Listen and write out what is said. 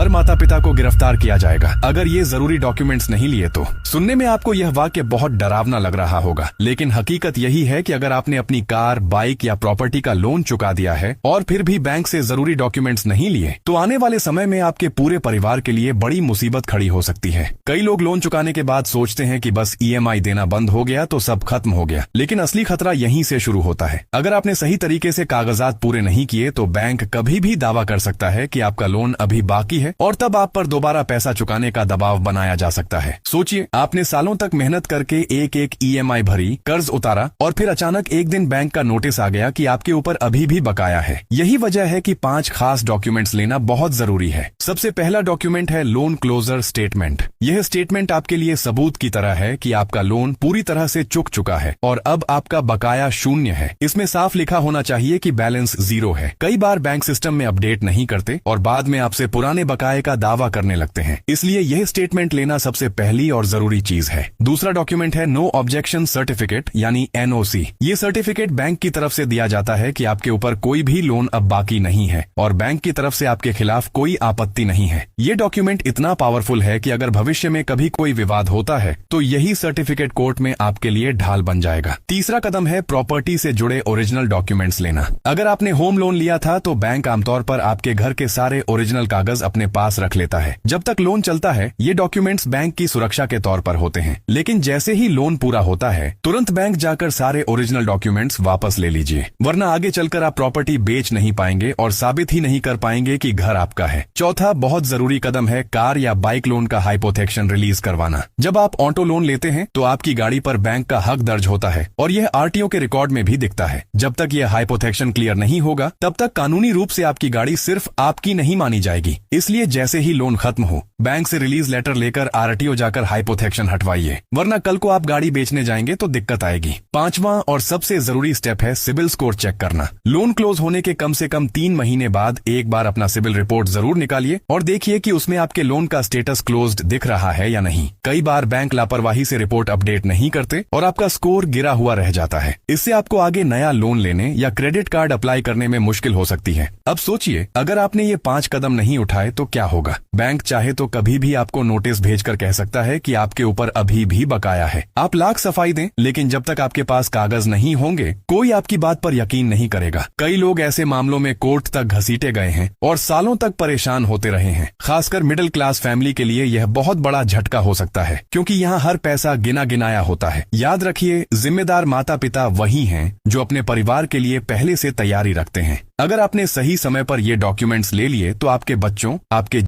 हर माता पिता को गिरफ्तार किया जाएगा अगर ये जरूरी डॉक्यूमेंट्स नहीं लिए तो। सुनने में आपको यह वाक्य बहुत डरावना लग रहा होगा, लेकिन हकीकत यही है कि अगर आपने अपनी कार, बाइक या प्रॉपर्टी का लोन चुका दिया है और फिर भी बैंक से जरूरी डॉक्यूमेंट्स नहीं लिए, तो आने वाले समय में आपके पूरे परिवार के लिए बड़ी मुसीबत खड़ी हो सकती है। कई लोग लोन चुकाने के बाद सोचते हैं कि बस ईएमआई देना बंद हो गया तो सब खत्म हो गया, लेकिन असली खतरा यहीं से शुरू होता है। अगर आपने सही तरीके से कागजात पूरे नहीं किए तो बैंक कभी भी दावा कर सकता है कि आपका लोन अभी बाकी है और तब आप पर दोबारा पैसा चुकाने का दबाव बनाया जा सकता है। सोचिए, आपने सालों तक मेहनत करके एक एक ईएमआई भरी, कर्ज उतारा और फिर अचानक एक दिन बैंक का नोटिस आ गया कि आपके ऊपर अभी भी बकाया है। यही वजह है कि 5 खास डॉक्यूमेंट्स लेना बहुत जरूरी है। सबसे पहला डॉक्यूमेंट है लोन क्लोजर स्टेटमेंट। यह स्टेटमेंट आपके लिए सबूत की तरह है कि आपका लोन पूरी तरह से चुक चुका है और अब आपका बकाया 0 है। इसमें साफ लिखा होना चाहिए कि बैलेंस 0 है। कई बार बैंक सिस्टम में अपडेट नहीं करते और बाद में आपसे पुराने बकाये का दावा करने लगते हैं, इसलिए यह स्टेटमेंट लेना सबसे पहली और जरूरी चीज है। दूसरा डॉक्यूमेंट है नो ऑब्जेक्शन सर्टिफिकेट यानी एनओसी। ये सर्टिफिकेट बैंक की तरफ से दिया जाता है कि आपके ऊपर कोई भी लोन अब बाकी नहीं है और बैंक की तरफ से आपके खिलाफ कोई आपत्ति नहीं है। ये डॉक्यूमेंट इतना पावरफुल है कि अगर भविष्य में कभी कोई विवाद होता है तो यही सर्टिफिकेट कोर्ट में आपके लिए ढाल बन जाएगा। तीसरा कदम है प्रॉपर्टी से जुड़े ओरिजिनल डॉक्यूमेंट्स लेना। अगर आपने होम लोन लिया था तो बैंक आमतौर पर आपके घर के सारे ओरिजिनल कागज अपने पास रख लेता है। जब तक लोन चलता है ये डॉक्यूमेंट्स बैंक की सुरक्षा के तौर पर होते हैं, लेकिन जैसे ही लोन पूरा होता है तुरंत बैंक जाकर सारे ओरिजिनल डॉक्यूमेंट्स वापस ले लीजिए, वरना आगे चलकर आप प्रॉपर्टी बेच नहीं पाएंगे और साबित ही नहीं कर पाएंगे कि घर आपका है। चौथा बहुत जरूरी कदम है कार या बाइक लोन का हाइपोथेक्शन रिलीज करवाना। जब आप ऑटो लोन लेते हैं तो आपकी गाड़ी पर बैंक का हक दर्ज होता है और यह आरटीओ के रिकॉर्ड में भी दिखता है। जब तक यह हाइपोथेक्शन क्लियर नहीं होगा तब तक कानूनी रूप से आपकी गाड़ी सिर्फ आपकी नहीं मानी जाएगी। इसलिए जैसे ही लोन खत्म हो बैंक से रिलीज लेटर लेकर आरटीओ जाकर हाइपोथेक्शन हटवाइए, वरना कल को आप गाड़ी बेचने जाएंगे तो दिक्कत आएगी। पांचवा और सबसे जरूरी स्टेप है सिबिल स्कोर चेक करना। लोन क्लोज होने के कम से कम 3 महीने बाद एक बार अपना सिबिल रिपोर्ट जरूर निकालिए और देखिए कि उसमें आपके लोन का स्टेटस क्लोज्ड दिख रहा है या नहीं। कई बार बैंक लापरवाही से रिपोर्ट अपडेट नहीं करते और आपका स्कोर गिरा हुआ रह जाता है। इससे आपको आगे नया लोन लेने या क्रेडिट कार्ड अप्लाई करने में मुश्किल हो सकती है। अब सोचिए, अगर आपने ये 5 कदम नहीं उठाए तो क्या होगा। बैंक चाहे तो कभी भी आपको नोटिस भेजकर कह सकता है कि आपके ऊपर अभी भी बकाया है। आप लाख सफाई दें, लेकिन जब तक आपके पास कागज नहीं होंगे कोई आपकी बात पर यकीन नहीं करेगा। कई लोग ऐसे मामलों में कोर्ट तक घसीटे गए हैं और सालों तक परेशान होते रहे हैं। खासकर मिडिल क्लास फैमिली के लिए यह बहुत बड़ा झटका हो सकता है, क्योंकि यहाँ हर पैसा गिना गिनाया होता है। याद रखिए, जिम्मेदार माता पिता वही हैं जो अपने परिवार के लिए पहले से तैयारी रखते हैं। अगर आपने सही समय पर ये डॉक्यूमेंट्स ले लिए तो आपके बच्चों, आपके